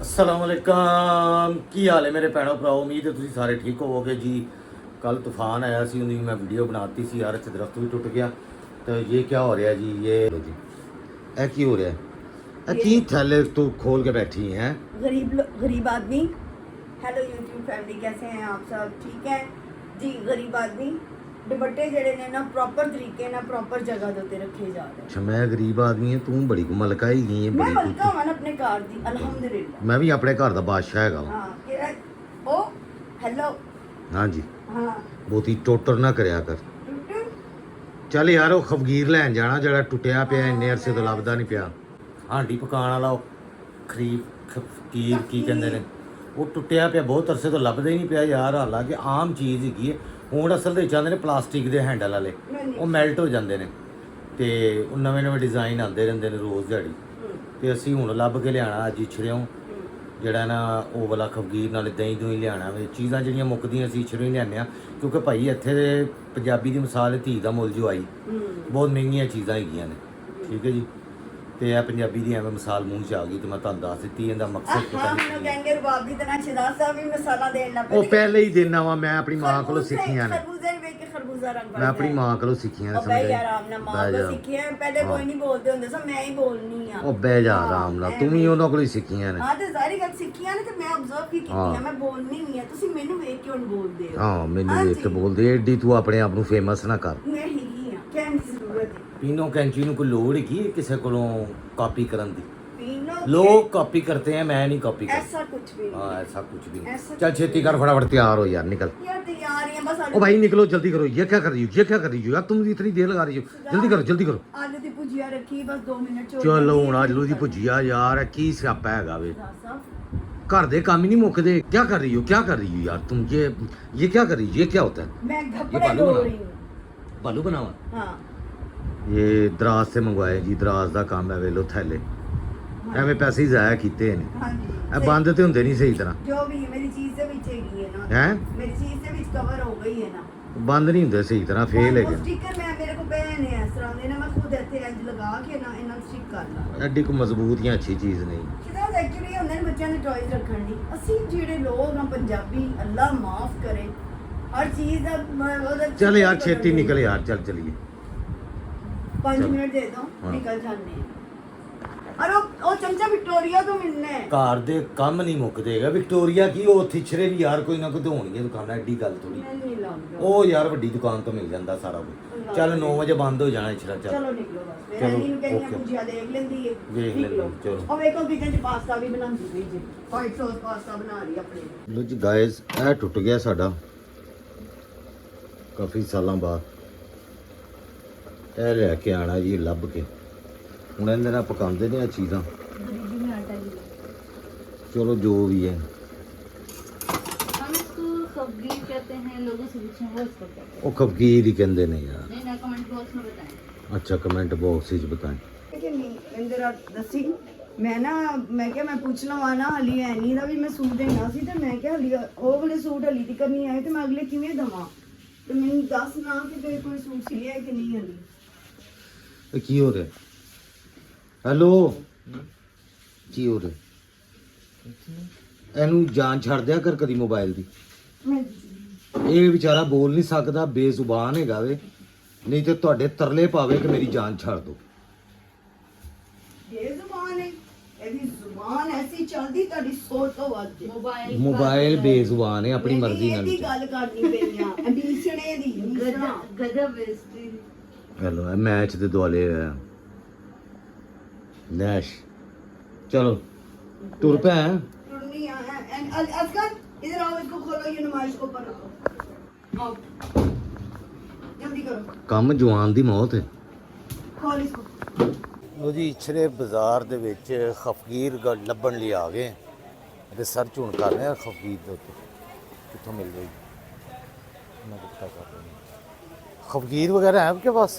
अस्सलामुअलैकुम की हाल है मेरे भैनों भराओ। उम्मीद है तुम सारे ठीक होवोगे जी। कल तूफान आया सी, उन्हें मैं वीडियो बनाती सी यार, इतने दरख्त भी टूट गया। तो ये क्या हो रहा है जी? ये लो जी, ए की हो रहा है? की थैले तू खोल के बैठी हैं? गरीब आदमी। हेलो यूट्यूब फैमिली, कैसे हैं आप सब? ठीक है जी। गरीब आदमी दुपट्टे जड़े ने ना प्रॉपर तरीके ना प्रॉपर जगह दे उत्ते रखे जा रहे। अच्छा, मैं गरीब आदमी है, तू बड़ी मलका ही गई है। मैं मलका हां अपने घर दी, अल्हम्दुलिल्लाह। मैं भी अपने घर दा बादशाह हैगा। हां केड़ा ओ हेलो। हां जी, हां बहुती टोटर ना करया कर। चल यार, वो खफगीर लैन जाना जड़ा टुटिया पिया, इन्ने अरसे तो लभदा नहीं पिया। हांडी पकाण वाला खफगीर की कहंदे ने, वो टुटिया पिया बहुत अरसे तो लभदा ही नहीं पिया यार। हालांकि आम चीज़ हैगी है। ਹੁਣ ਅਸਲ ਦੇ ਚਾਹੁੰਦੇ ਨੇ ਪਲਾਸਟਿਕ ਦੇ ਹੈਂਡਲ ਵਾਲੇ, ਉਹ ਮੈਲਟ ਹੋ ਜਾਂਦੇ ਨੇ ਤੇ ਉਹ ਨਵੇਂ ਨਵੇਂ ਡਿਜ਼ਾਈਨ ਆਉਂਦੇ ਰਹਿੰਦੇ ਨੇ ਰੋਜ਼ ਦਿਹਾੜੀ। ਤੇ ਅਸੀਂ ਹੁਣ ਲੱਭ ਕੇ ਲਿਆਣਾ ਅੱਜ ਇਛਰਿਓਂ ਜਿਹੜਾ ਨਾ ਉਹ ਵਾਲਾ ਖਫਗੀਰ ਨਾਲ ਦਹੀਂ ਦੂਈ ਲਿਆਣਾ ਵੇ। ਚੀਜ਼ਾਂ ਜਿਹੜੀਆਂ ਮੁੱਕਦੀਆਂ ਅਸੀਂ ਇਛਰਿਓਂ ਹੀ ਲਿਆਉਂਦੇ ਹਾਂ, ਕਿਉਂਕਿ ਭਾਈ ਇੱਥੇ ਦੇ ਪੰਜਾਬੀ ਦੀ ਮਿਸਾਲ ਹੈ ਧੀ ਦਾ ਮੁੱਲ ਜੋ ਆਈ, ਬਹੁਤ ਮਹਿੰਗੀਆਂ ਚੀਜ਼ਾਂ ਹੈਗੀਆਂ ਨੇ। ਠੀਕ ਹੈ ਜੀ। ਤੇ ਇਹ ਪੰਜਾਬੀ ਦੀ ਐਵੇਂ ਮਿਸਾਲ ਮੂੰਹ 'ਚ ਆ ਗਈ ਤੇ ਮੈਂ ਤੁਹਾਨੂੰ ਦੱਸ ਦਿੱਤੀ। ਇਹਦਾ ਮਕਸਦ ਪਤਾ ਨਹੀਂ ਕਹਿੰਗੇ ਰਬਾਬੀ ਤੇ ਨਾ ਛਦਾਸਾ ਵੀ ਮਸਾਲਾ ਦੇਣ ਲੱਗ ਉਹ ਪਹਿਲੇ ਹੀ ਦੇਣਾ ਵਾ। ਮੈਂ ਆਪਣੀ ਮਾਂ ਕੋਲੋਂ ਸਿੱਖੀਆਂ ਨੇ। मैं अपनी मां को सीखी है। बह जा आराम ना, मां को सीखी है। पहले कोई नहीं बोलते होंगे सब, मैं ही बोलनी है। ओ बह जा आराम ना, तुम ही ਉਹਨਾਂ ਕੋਲ ਸਿੱਖੀਆਂ ਨੇ। ਹਾਂ ਤੇ ਸਾਰੀ ਗੱਲ ਸਿੱਖੀਆਂ ਨੇ ਤੇ ਮੈਂ ਆਬਜ਼ਰਵ ਵੀ ਕੀਤੀ ਹੈ। ਮੈਂ ਬੋਲਣੀ ਨਹੀਂ ਹੈ, ਤੁਸੀਂ ਮੈਨੂੰ ਵੇਖ ਕੇ ਹੁਣ ਬੋਲਦੇ ਹੋ। ਹਾਂ, ਮੈਨੂੰ ਵੇਖ ਕੇ ਬੋਲਦੇ। ਐਡੀ ਤੂੰ ਆਪਣੇ ਆਪ ਨੂੰ ਫੇਮਸ ਨਾ ਕਰ। ਮੈਂ ਹੀ ਹਾਂ, ਕਹਿਣ ਦੀ ਜ਼ਰੂਰਤ ਹੈ। ਪੀਨੋ ਕੈਂਚੀ ਨੂੰ ਕੋਈ ਲੋੜ ਹੈਗੀ ਕਿਸੇ ਕੋਲੋਂ ਕਾਪੀ ਕਰਨ ਦੀ? लोग कॉपी करते हैं, मैं नहीं कॉपी करता। ऐसा कुछ भी नहीं। हाँ, ऐसा कुछ भी नहीं। चल छेती कर, फटाफट तैयार हो यार, निकल यार। तैयार ही हैं बस। ओ भाई निकलो, जल्दी करो। ये क्या कर रही हो? ये क्या कर रही हो यार? तुम इतनी देर लगा रही हो, जल्दी करो जल्दी करो। आलू दी भुजिया रखी बस 2 मिनट। चलो हुण आलू दी भुजिया यार, की स्यापा हैगा वे। घर दे काम ही नहीं मुकदे। क्या कर रही हो, क्या कर रही हो यार तुम? ये क्या कर रही हो? ये क्या होता है? मैं घपड़े धो रही हूं। बालू बनावा? हां, ये दराज से मंगवाए जी। दराज दा काम है। वे लो थैले ਐਵੇਂ ਪੈਸੇ ਹੀ ਜ਼ਾਇਆ ਕੀਤੇ ਨੇ। ਹਾਂਜੀ, ਇਹ ਬੰਦ ਤੇ ਹੁੰਦੇ ਨਹੀਂ ਸਹੀ ਤਰ੍ਹਾਂ। ਜੋ ਵੀ ਮੇਰੀ ਚੀਜ਼ ਦੇ ਵਿੱਚ ਹੈਗੀ ਹੈ ਨਾ, ਹੈ ਮੇਰੀ ਚੀਜ਼ ਦੇ ਵਿੱਚ ਕਵਰ ਹੋ ਗਈ ਹੈ ਨਾ, ਬੰਦ ਨਹੀਂ ਹੁੰਦੇ ਸਹੀ ਤਰ੍ਹਾਂ, ਫੇਲ ਹੈਗੇ। ਸਟicker ਮੈਂ ਮੇਰੇ ਕੋਲ ਪਏ ਨੇ ਇਸ ਤਰ੍ਹਾਂ ਦੇ ਨਾ, ਮੈਂ ਖੁਦ ਇੱਥੇ ਇੰਜ ਲਗਾ ਕੇ ਨਾ ਇਹਨਾਂ ਨੂੰ ਸਟਿਕ ਕਰ ਲਾਂ। ਐਡੀ ਕੋ ਮਜ਼ਬੂਤ ਜਾਂ ਅੱਛੀ ਚੀਜ਼ ਨਹੀਂ। ਕਿਦਾਂ ਐਕਚੁਅਲੀ ਹੁੰਦੇ ਨੇ ਬੱਚਿਆਂ ਦੇ ਟੌਇਜ਼ ਰੱਖਣ ਦੀ। ਅਸੀਂ ਜਿਹੜੇ ਲੋਕ ਆ ਪੰਜਾਬੀ, ਅੱਲਾ ਮਾਫ ਕਰੇ, ਹਰ ਚੀਜ਼ ਦਾ ਉਹਦਾ। ਚੱਲ ਯਾਰ ਛੇਤੀ ਨਿਕਲ ਯਾਰ, ਚੱਲ ਚਲੀਏ। 5 ਮਿੰਟ ਦੇ ਦੋ, ਨਿਕਲ ਜਾਂਦੇ ਆ। ਅਰੇ ਉਹ ਚਮਚਾ ਵਿਕਟੋਰੀਆ ਤੋਂ ਮਿਲਣਾ ਹੈ। ਘਰ ਦੇ ਕੰਮ ਨਹੀਂ ਮੁੱਕਦੇਗਾ। ਵਿਕਟੋਰੀਆ ਕੀ, ਉਹ ਥਿਛਰੇ ਵੀ ਯਾਰ ਕੋਈ ਨਾ ਕੋਈ ਧੋਣਗੇ ਦੁਕਾਨ। ਐਡੀ ਗੱਲ ਥੋੜੀ। ਉਹ ਯਾਰ ਵੱਡੀ ਦੁਕਾਨ ਤੋਂ ਮਿਲ ਜਾਂਦਾ ਸਾਰਾ ਕੁਝ। ਚੱਲ 9 ਵਜੇ ਬੰਦ ਹੋ ਜਾਣਾ ਇਛਰਾ। ਚੱਲ ਚਲੋ ਨਿਕਲੋ ਬਸ। ਮੈਂ ਇਹਨੂੰ ਕਹਿੰਦੀ ਭੁਜੀਆ ਦੇਖ ਲੈਂਦੀ ਹੈ। ਵੇਖ ਲੈ। ਚਲੋ ਉਹ ਵੇਖੋ ਕਿਚਨ 'ਚ ਪਾਸਤਾ ਵੀ ਬਣਾਉਂਦੀ ਪਈ ਜੀ। ਵਾਈਟ ਸੌਸ ਪਾਸਤਾ ਬਣਾ ਰਹੀ ਆਪਣੇ। ਲੋ ਜੀ ਗਾਇਜ਼, ਇਹ ਟੁੱਟ ਗਿਆ ਸਾਡਾ ਕਾਫੀ ਸਾਲਾਂ ਬਾਅਦ। ਇਹ ਲੈ ਕੇ ਆਣਾ ਜੀ ਲੱਭ ਕੇ। ਹੁਣ ਇਹਦੇ ਨਾਲ ਪਕਾਉਂਦੇ ਨੇ ਆ ਚੀਜ਼ਾਂ। ਚਲੋ ਜੋ ਵੀ है। हम इसको खफगीर कहते हैं, लोगों से पूछें वो इसको कहते हैं। ਉਹ ਖਫਗੀਰ ਹੀ ਕਹਿੰਦੇ ਨੇ ਯਾਰ। नहीं ना, कमेंट बॉक्स में बताएं। अच्छा, कमेंट बॉक्स ਵਿੱਚ बताएं। ਕਿ ਨਹੀਂ ਇੰਦਰਾ ਦੱਸੀ। ਮੈਂ ਨਾ ਮੈਂ ਕਿਹਾ ਮੈਂ ਪੁੱਛ ਲਵਾਂ ਨਾ, ਹਲੀ ਐਨੀ ਦਾ ਵੀ ਮੈਂ ਸੂਟ ਦੇਣਾ ਸੀ ਤੇ ਮੈਂ ਕਿਹਾ ਹਲੀ ਉਹ ਵਾਲੇ ਸੂਟ ਹਲੀ ਦੀ ਕਰਨੀ ਆਏ ਤੇ ਮੈਂ ਅਗਲੇ ਕਿਵੇਂ ਦਵਾਂ, ਤੇ ਮੈਨੂੰ ਦੱਸ ਨਾ ਕਿ ਤੇਰੇ ਕੋਈ ਸੂਟ ਸਿਲਿਆ ਕਿ ਨਹੀਂ ਹਲੀ। ਇਹ ਕੀ ਹੋ ਰਿਹਾ? ਹੈਲੋ, ਕੀ ਹੋ ਰਿਹਾ? ਇਹਨੂੰ ਜਾਨ ਛੱਡ ਦਿਆ ਕਰ ਕਦੀ ਮੋਬਾਈਲ ਦੀ। ਇਹ ਵਿਚਾਰਾ ਬੋਲ ਨਹੀਂ ਸਕਦਾ, ਬੇਜ਼ੁਬਾਨ ਹੈਗਾ ਵੇ। ਨਹੀਂ ਤੇ ਤੁਹਾਡੇ ਤਰਲੇ ਪਾਵੇ ਕਿ ਮੇਰੀ ਜਾਨ ਛੱਡ ਦੋ। ਬੇਜ਼ੁਬਾਨ ਹੈ ਇਹਦੀ ਜ਼ੁਬਾਨ ਐਸੀ ਚੱਲਦੀ ਤੁਹਾਡੀ ਸੋਚ ਤੋਂ ਵੱਧ। ਮੋਬਾਈਲ ਬੇਜ਼ੁਬਾਨ ਹੈ, ਆਪਣੀ ਮਰਜ਼ੀ ਨਾਲ। ਇਹਦੀ ਗੱਲ ਕਰਨੀ ਪੈਣੀ ਆ ਐਡੀਸ਼ਨੇ ਦੀ। गजब बेइज्जती। ਹੈਲੋ, ਇਹ ਮੈਚ ਦੇ ਦੁਆਲੇ ਹੋਇਆ ਨੈਸ਼। ਚਲੋ ਟੁਰ ਪੈ। टुरनी है। एंड असगर इधर आओ, इसको खोलो, ये नुमाइश को ऊपर रखो। आओ जल्दी करो। ਕੰਮ ਜਵਾਨ ਦੀ ਮੌਤ ਹੈ। खोल इसको। ਲੋ ਜੀ, ਇਛਰੇ ਬਾਜ਼ਾਰ ਦੇ ਵਿੱਚ ਖਫਗੀਰ ਲੱਭਣ ਲਈ ਆ ਗਏ। ਰਿਸਰਚ ਹੁਣ ਕਰ ਰਹੇ ਆ ਖਫਗੀਰ ਦੇ ਉੱਤੇ ਕਿੱਥੋਂ ਮਿਲ ਜਾਏਗੀ। ਮੈਂ ਪਤਾ ਕਰ ਰਿਹਾ खफगीर वगैरह है आपके पास?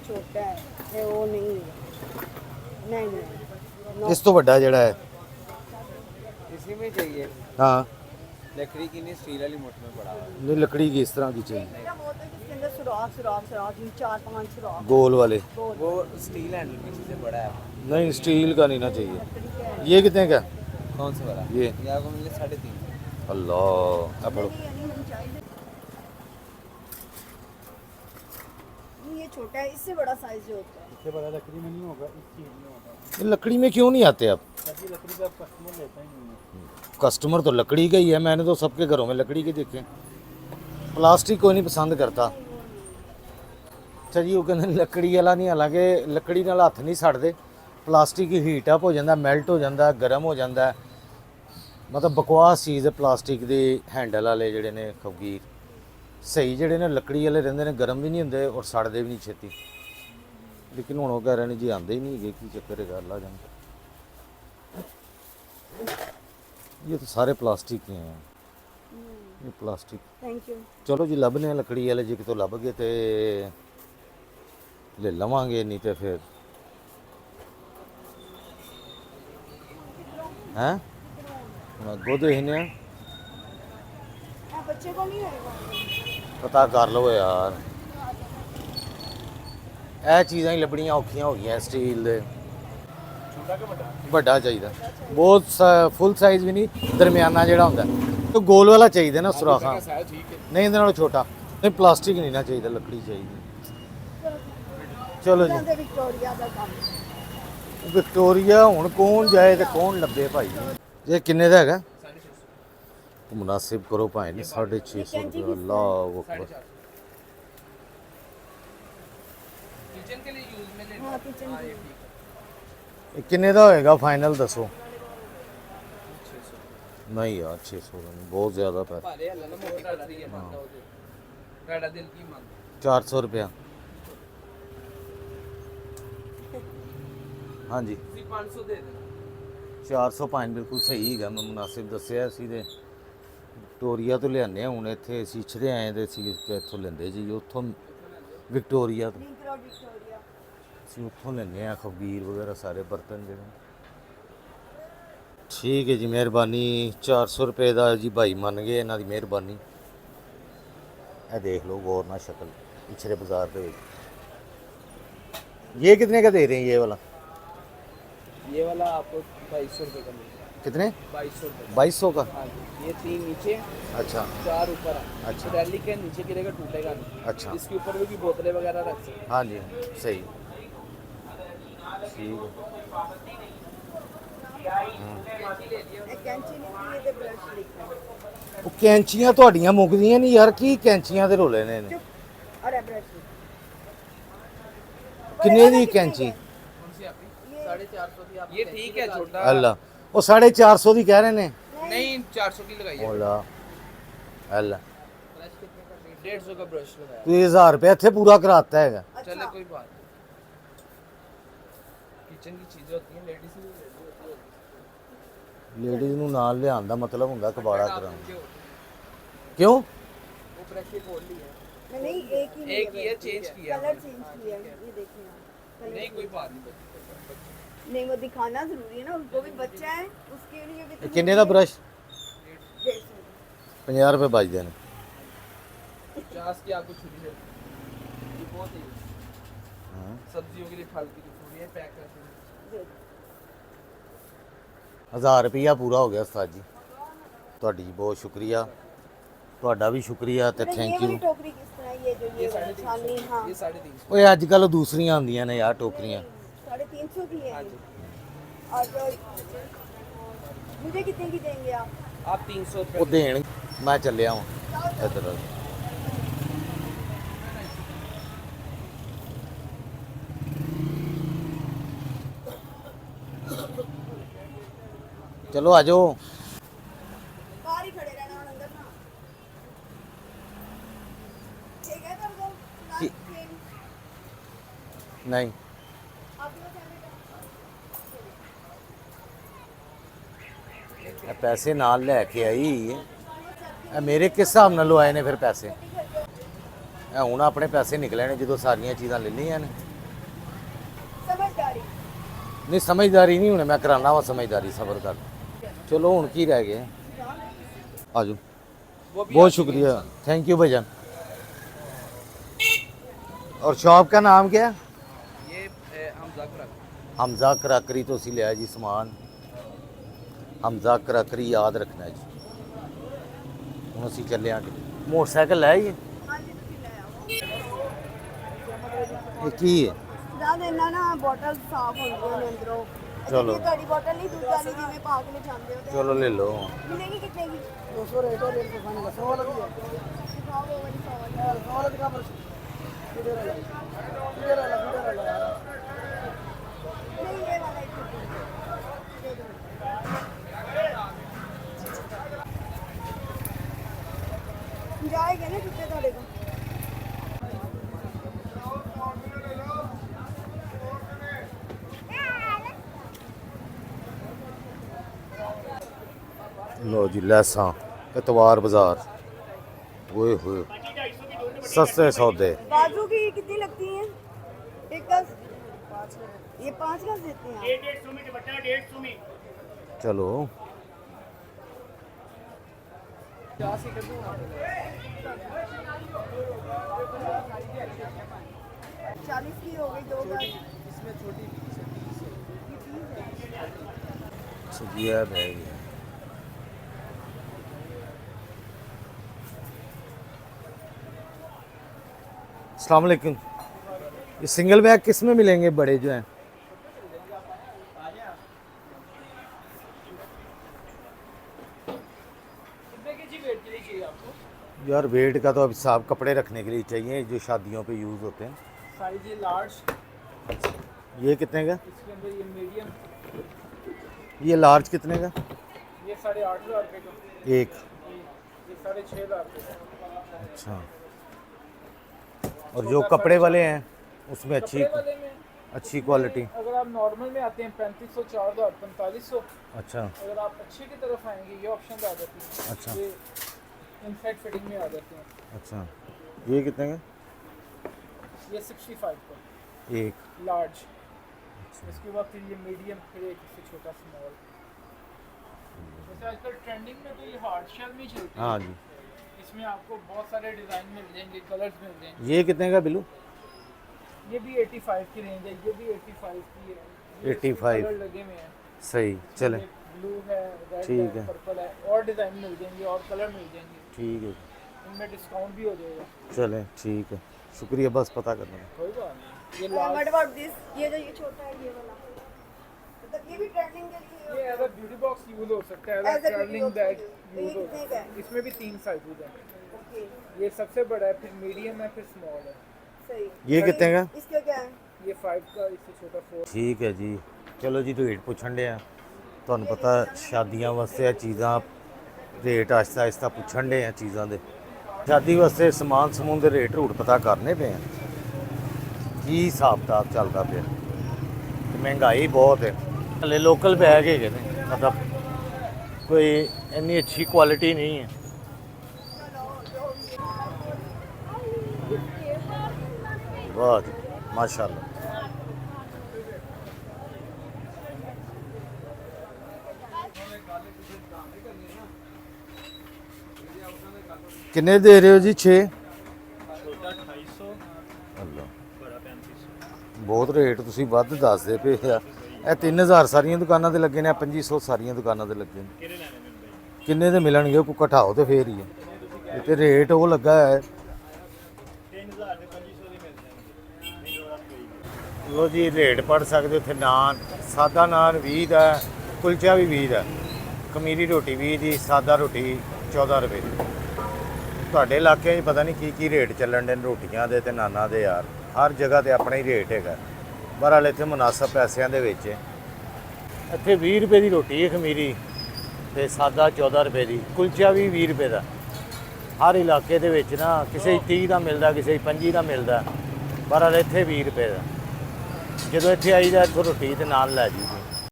छोटा है वो नहीं। इस तो बड़ा जड़ा है इसी में चाहिए। हाँ, लकड़ी की नहीं, स्टील वाली मोटर में पड़ा हुआ है। नहीं लकड़ी की इस तरह की चाहिए। इसके अंदर सुराख सुराख सुराख 4-5 सुराख गोल वाले। गोल वो स्टील हैंडल पीछे से बड़ा है। नहीं स्टील का नहीं ना चाहिए। लकड़ी का है। ये कितने का? कौन सा वाला? ये ये आपको मिले 3.5। अल्लाह अब पढ़ो। नहीं, हम चाहिए। नहीं, ये छोटा है, इससे बड़ा साइज जो होता है। इससे बड़ा लकड़ी में नहीं होगा, इस चीज़ में होगा। ये लकड़ी में क्यों नहीं आते अब? ताकि लकड़ी का कस्टमर लेता ही नहीं है। कस्टमर तो लकड़ी का ही है, मैंने तो सबके घरों में लकड़ी के देखे। प्लास्टिक कोई नहीं पसंद करता। अच्छा जी, वो कहते लकड़ी वाला नहीं, हालांकि लकड़ी नाल हੱਥ नहीं सड़ਦੇ, प्लास्टिक ही हीट अप हो ਜਾਂਦਾ, ਮੈਲਟ ਹੋ ਜਾਂਦਾ, ਗਰਮ ਹੋ ਜਾਂਦਾ। ਮਤਲਬ ਬਕਵਾਸ ਚੀਜ਼ ਹੈ ਪਲਾਸਟਿਕ ਦੇ ਹੈਂਡਲ ਵਾਲੇ ਜਿਹੜੇ ਨੇ ਖਬਗੀਰ। ਸਹੀ ਜਿਹੜੇ ਨੇ ਲੱਕੜੀ ਵਾਲੇ ਰਹਿੰਦੇ ਨੇ, ਗਰਮ ਵੀ ਨਹੀਂ ਹੁੰਦੇ ਔਰ ਸੜਦੇ ਵੀ ਨਹੀਂ ਛੇਤੀ। ਲੇਕਿਨ ਹੁਣ ਉਹ ਕਹਿ ਰਹੇ ਨੇ ਜੀ ਆਂਦੇ ਹੀ ਨਹੀਂ ਹੈਗੇ, ਕੀ ਚੱਕਰ ਹੈ, ਗੱਲ ਆ ਜਾਂਦਾ। ये तो सारे प्लास्टिक के हैं, ये प्लास्टिक। Thank you. चलो जी लभने लकड़ी वाले जी तो लभ गए तो ले लवांगे, नहीं तो फिर हैं अगो देखने बच्चे को नहीं होएगा। पता कर लो यार, ਇਹ ਚੀਜ਼ਾਂ ਹੀ ਲੱਭਣੀਆਂ ਔਖੀਆਂ ਹੋ ਗਈਆਂ ਸਟੀਲ ਦੇ। ਵੱਡਾ ਚਾਹੀਦਾ, ਬਹੁਤ ਫੁੱਲ ਸਾਈਜ਼ ਵੀ ਨਹੀਂ, ਦਰਮਿਆਨਾ ਜਿਹੜਾ ਹੁੰਦਾ। ਤੇ ਗੋਲ ਵਾਲਾ ਚਾਹੀਦਾ ਨਾ ਸੁਰਾਖਾਂ, ਨਹੀਂ ਇਹਦੇ ਨਾਲੋਂ ਛੋਟਾ। ਨਹੀਂ ਪਲਾਸਟਿਕ ਨਹੀਂ ਨਾ ਚਾਹੀਦਾ, ਲੱਕੜੀ ਚਾਹੀਦੀ। ਚਲੋ ਜੀ ਤੇ ਵਿਕਟੋਰੀਆ ਦਾ ਕੰਮ। ਵਿਕਟੋਰੀਆ ਹੁਣ ਕੌਣ ਜਾਏ ਤੇ ਕੌਣ ਲੱਭੇ ਭਾਈ। ਇਹ ਕਿੰਨੇ ਦਾ ਹੈਗਾ? ਮੁਨਾਸਿਬ ਕਰੋ ਭਾਈ ਨੇ 650 ਰੁਪਏ। ਅੱਲਾਹੁ ਅਕਬਰ। किचन के लिए यूज में ले। हाँ, किचन के लिए। ਇਹ ਕਿੰਨੇ ਦਾ ਹੋਏਗਾ ਫਾਈਨਲ ਦੱਸੋ। नहीं यार 600 का नहीं, बहुत ज़्यादा पैसा। भाले हल्ला ना मोटी कर दी है मांगता हो तो। राडा दिल की मांग। 400 रुपया। हाँ जी ਤੁਸੀਂ 500 ਦੇ ਦੇਣਾ। 400 ਪਾਈਨ ਬਿਲਕੁਲ ਸਹੀ ਹੈਗਾ, ਮੈਂ ਮੁਨਾਸਿਬ ਦੱਸਿਆ। ਅਸੀਂ ਤੇ ਵਿਕਟੋਰੀਆ ਤੋਂ ਲਿਆਉਂਦੇ ਹਾਂ, ਹੁਣ ਇੱਥੇ ਅਸੀਂ ਛੜੇ ਆਏ ਤੇ ਅਸੀਂ ਇੱਥੋਂ ਲੈਂਦੇ ਜੀ, ਉੱਥੋਂ ਵਿਕਟੋਰੀਆ ਤੋਂ लिंक रोड विक्टोरिया। ਅਸੀਂ ਉੱਥੋਂ ਲੈਂਦੇ ਹਾਂ ਖਬੀਰ ਵਗੈਰਾ ਸਾਰੇ ਬਰਤਨ ਜਿਹੜੇ। ਠੀਕ ਹੈ ਜੀ, ਮਿਹਰਬਾਨੀ। 400 ਰੁਪਏ ਦਾ ਜੀ ਭਾਈ ਮੰਨ ਗਏ, ਇਹਨਾਂ ਦੀ ਮਿਹਰਬਾਨੀ। ਇਹ ਦੇਖ ਲਓ ਗੌਰ ਨਾਲ ਸ਼ਕਲ ਪਿਛਲੇ ਬਾਜ਼ਾਰ ਦੇ ਵਿੱਚ। ये कितने का दे रहे हैं ये वाला? ये वाला आपको 2200 रुपये का मिलेगा। कितने? 2200 रुपये। 2200 का। हाँ जी, ये 3 नीचे अच्छा 4 ऊपर है। अच्छा। रैली के नीचे गिरेगा, टूटेगा नहीं। अच्छा इसके ऊपर भी बोतलें वगैरह रख सकते हैं। हाँ जी सही ठीक है। एक कैंची नहीं थी, ये तो ब्रश लिखना है। ਉਹ ਕੈਂਚੀਆਂ ਤੁਹਾਡੀਆਂ ਮੁੱਕਦੀਆਂ ਨਹੀਂ ਯਾਰ, ਕੀ ਕੈਂਚੀਆਂ ਦੇ ਰੋਲੇ ਨੇ। चुप। और ये ब्रश लिखना। ਕਿੰਨੇ ਦੀ ਕੈਂਚੀ? 450 की आप। ये ठीक है छोटा। ਅੱਲਾ ਉਹ 450 ਦੀ ਕਹਿ ਰਹੇ ਨੇ। नहीं 400 की लगाइए। ਅੱਲਾ ਅੱਲਾ ब्रश कितने का? 150 का ब्रश लगाया। ਤੂੰ 1000 ਰੁਪਏ ਇੱਥੇ ਪੂਰਾ ਕਰਾਤਾ ਹੈਗਾ। चले कोई बात नहीं। किचन की चीजें होती हैं लेडीज की। ਲੇਡੀਜ਼ ਨੂੰ ਨਾਲ ਲਿਆਉਣ ਦਾ ਮਤਲਬ ਹੁੰਦਾ ਕਬਾੜਾ ਕਰਾਉਣਾ। ਕਿਉਂ? वो ब्रश ही खोल ली है। नहीं, एक ही एक ही है, चेंज किया कलर चेंज किया है, ये देखिए आप। कलर नहीं कोई बात नहीं। नहीं, वो दिखाना जरूरी है ना, उनको भी बच्चा है, उसके लिए भी ਇਹ ਕਿੰਨੇ ਦਾ ਬ੍ਰਸ਼? 150। 50 ਰੁਪਏ ਬਚਦੇ ਨੇ। 50 की आपको छुरी है। ये बहुत ही ਹਾਂ सब्जियों के लिए फल की छुरी है, पैक करके। 1000 ਰੁਪਇਆ ਪੂਰਾ ਹੋ ਗਿਆ ਉਸਤਾਦ ਜੀ। ਤੁਹਾਡੀ बहुत शुक्रिया, ਤੁਹਾਡਾ ਵੀ ਸ਼ੁਕਰੀਆ ਤੇ ये ਥੈਂਕ वाली यू। टोकरी किस तरह, ये जो ये वाली छाननी, हाँ ये 350। ਓਏ ਅੱਜ ਕੱਲ ਦੂਸਰੀਆਂ ਆਉਂਦੀਆਂ ਨੇ ਯਾਰ ਟੋਕਰੀਆਂ। 350 की है ये। और जो मुझे कितने की देंगे आप? आप 300 ਉਹ रुपये। ਦੇਣ ਮੈਂ ਚੱਲਿਆ ਹਾਂ ਇੱਧਰ। ਚਲੋ ਆ ਜਾਓ। बाहर ही खड़े रहना और अंदर ना। ठीक है तब तो ठीक। आप ਨਹੀਂ लोग ਇਹ ਪੈਸੇ ਨਾਲ ਲੈ ਕੇ ਆਈ। ਇਹ ਮੇਰੇ ਕਿਸ ਹਿਸਾਬ ਨਾਲ ਲਵਾਏ ਨੇ ਫਿਰ ਪੈਸੇ? ਇਹ ਹੁਣ ਆਪਣੇ ਪੈਸੇ ਨਿਕਲੇ ਨੇ ਜਦੋਂ ਸਾਰੀਆਂ ਚੀਜ਼ਾਂ ਲੈ ਲਈਆਂ ਨੇ। समझदारी। ਨਹੀਂ ਸਮਝਦਾਰੀ ਨਹੀਂ, ਹੁਣ ਮੈਂ ਕਰਾਉਣਾ ਵਾ ਸਮਝਦਾਰੀ, ਸਬਰ ਕਰ। ਚਲੋ ਹੁਣ ਕੀ ਰਹਿ ਗਿਆ? ਆ ਜਾਓ। वो भी बहुत आपकी शुक्रिया, थैंक यू भाईजान। और शॉप का नाम क्या है? ये हमजा का हमजा कराकरी तो ਅਸੀਂ ਲਿਆ ਜੀ ਸਮਾਨ हमजा कराकरी याद रखना जी ਹੁਣ ਅਸੀਂ ਚੱਲੇ ਆਂ ਮੋਟਰਸਾਈਕਲ ਲੈ ਜੀ ਹਾਂਜੀ ਤੁਸੀਂ ਲੈ ਆਓ ਇਹ ਕੀ ਹੈ ਜ਼ਿਆਦਾ ਇਹਨਾਂ ਨਾ ਬੋਟਲ ਸਾਫ਼ ਹੁੰਦੀਆਂ ਨੇ ਅੰਦਰੋਂ ਚਲੋ। ਇਹ ਤੁਹਾਡੀ ਬੋਟਲ ਨਹੀਂ ਦੁੱਧ ਵਾਲੀ ਜਿਵੇਂ ਪਾ ਕੇ ਲਿਜਾਂਦੇ ਹੋ ਤੇ ਚਲੋ ਲੈ ਲਓ ਮਿਲੇਗੀ कितने की 200 रेट और 100 लगी है 100 लगी का पर नहीं ये वाला ही जाएगा ना कितने ਤੁਹਾਡੇ को लो जी लैसा इतवार बाजार ओए होए सस्ते सौदे बाजू की कितनी लगती हैं एक गज ये 5 गज देते हैं 150 में दुपट्टा 150 में चलो 40 की हो गई 2 गज इसमें छोटी पीस है 30 है सजिया बैग है अस्सलाम वालेकुम ये सिंगल बैग किस में मिलेंगे बड़े जो हैं कितने के जी वेट के लिए चाहिए आपको यार वेट का तो अब साहब कपड़े रखने के लिए चाहिए जो शादियों पे यूज़ होते हैं साइज ये लार्ज ये कितने का इसके अंदर ये मीडियम ये लार्ज कितने का ये 8,500 रुपये का एक ये 6,500 रुपये का अच्छा और जो कपड़े वाले हैं उसमें अच्छी कपड़े वाले में अच्छी क्वालिटी अगर आप नॉर्मल में आते हैं 3,500 4,000 4,500 अच्छा अगर आप अच्छे की तरफ आएंगे ये ऑप्शन आ जाती है अच्छा। ये इनसाइड फिटिंग में आ जाते हैं अच्छा ये कितने का ये 65 का एक लार्ज इसके बाद फिर ये मीडियम फिर एक इससे छोटा स्मॉल जैसे आजकल ट्रेंडिंग में तो ये हार्ड शेल में चलती है हाँ जी इसमें आपको बहुत सारे डिज़ाइन मिल जाएंगे कलर्स मिल जाएंगे ये कितने का बिल्लू ये भी 85 की रेंज है ये भी 85 की है ये 85 कलर लगे हुए हैं सही चले ब्लू है ठीक रेड है। है पर्पल है और डिज़ाइन मिल जाएंगे और कलर मिल जाएंगे ठीक है इनमें डिस्काउंट भी हो जाएगा चले ठीक है शुक्रिया बस पता करने का कोई बात नहीं ये व्हाट लार्ज अबाउट दिस ये जो ये छोटा है ये वाला मतलब ये भी ट्रेंडिंग के लिए ये as a beauty box use हो सकता है as As a a beauty travelling box bag use। Use ये हो कितने सकता का है है? इसमें भी 3 साइजेस हैं ओके ये सबसे बड़ा है फिर मीडियम है फिर स्मॉल है सही ये कितने का इसका क्या है ये 5 का इससे छोटा 4 ठीक है जी चलो जी रेट पुछन डे आ ਤੁਹਾਨੂੰ ਪਤਾ ਸ਼ਾਦੀਆਂ ਵਾਸਤੇ ਇਹ ਚੀਜ਼ਾਂ ਰੇਟ ਆਹਿਸਤਾ ਆਹਿਸਤਾ ਪੁੱਛਣ ਦੇ ਆ ਚੀਜ਼ਾਂ ਦੇ ਸ਼ਾਦੀ ਵਾਸਤੇ ਸਮਾਨ ਸਮੂਨ ਦੇ ਰੇਟ ਰੂਟ ਪਤਾ ਕਰਨੇ ਪਏ ਆ ਕੀ ਹਿਸਾਬ ਕਿਤਾਬ ਚੱਲਦਾ ਪਿਆ ਤੇ ਮਹਿੰਗਾਈ ਬਹੁਤ ਹੈ ਹਲੇ ਲੋਕਲ ਬੈਗ ਹੈਗੇ ਨੇ ਮਤਲਬ ਕੋਈ ਇੰਨੀ ਅੱਛੀ ਕੁਆਲਿਟੀ ਨਹੀਂ ਹੈ ਵਾਹ ਜੀ ਮਾਸ਼ਾਅੱਲਾ ਕਿੰਨੇ ਦੇ ਰਹੇ ਹੋ ਜੀ 6 छोटा 250 ਅੱਲਾ बड़ा 3500 ਬਹੁਤ ਰੇਟ ਤੁਸੀਂ ਵੱਧ ਦੱਸਦੇ ਪਏ ਆ ਇਹ 3000 ਸਾਰੀਆਂ ਦੁਕਾਨਾਂ ਤੇ ਲੱਗੇ ਨੇ 2500 ਸਾਰੀਆਂ ਦੁਕਾਨਾਂ ਤੇ ਲੱਗੇ ਨੇ कितने लेने में भाई ਕਿੰਨੇ ਦੇ ਮਿਲਣਗੇ ਕੋ ਘਟਾਓ ਤੇ ਫੇਰ ਹੀ ਹੈ ਇਹ ਤੇ ਰੇਟ ਉਹ ਲੱਗਾ ਹੈ 3000 ਦੇ 2500 ਦੇ ਮਿਲ ਜਾਣਗੇ ਨਹੀਂ ਹੋਣਾ ਕੋਈ ਲੋ ਜੀ ਰੇਟ ਪੜ ਸਕਦੇ ਹੋ ਇੱਥੇ ਨਾਨ ਸਾਦਾ ਨਾਨ 20 ਦਾ ਕੁਲਚਾ ਵੀ 20 ਦਾ ਕਮੀਰੀ ਰੋਟੀ 20 ਦੀ ਸਾਦਾ ਰੋਟੀ 14 ਰੁਪਏ ਦੀ ਤੁਹਾਡੇ ਇਲਾਕੇ 'ਚ ਪਤਾ ਨਹੀਂ ਕੀ ਕੀ ਰੇਟ ਚੱਲਣ ਦੇ ਨੇ ਰੋਟੀਆਂ ਦੇ ਤੇ ਨਾਨਾਂ ਦੇ ਯਾਰ ਹਰ ਜਗ੍ਹਾ ਤੇ ਆਪਣਾ ਹੀ ਰੇਟ ਹੈਗਾ ਬਹਰਾਲ ਇੱਥੇ ਮੁਨਾਸਬ ਪੈਸਿਆਂ ਦੇ ਵਿੱਚ ਹੈ। ਇੱਥੇ 20 ਰੁਪਏ ਦੀ ਰੋਟੀ ਹੈ ਖਮੀਰੀ ਤੇ ਸਾਦਾ 14 ਰੁਪਏ ਦੀ ਕੁਲਚਾ ਵੀ 20 ਰੁਪਏ ਦਾ ਹਰ ਇਲਾਕੇ ਦੇ ਵਿੱਚ ਨਾ ਕਿਸੇ 30 ਦਾ ਮਿਲਦਾ ਕਿਸੇ 25 ਦਾ ਮਿਲਦਾ ਬਹਰਾਲ ਇੱਥੇ 20 ਰੁਪਏ ਦਾ ਜਦੋਂ ਇੱਥੇ ਆਈਦਾ ਇੱਥੋਂ ਰੋਟੀ ਤੇ ਨਾਲ ਲੈ ਜੀਦੀ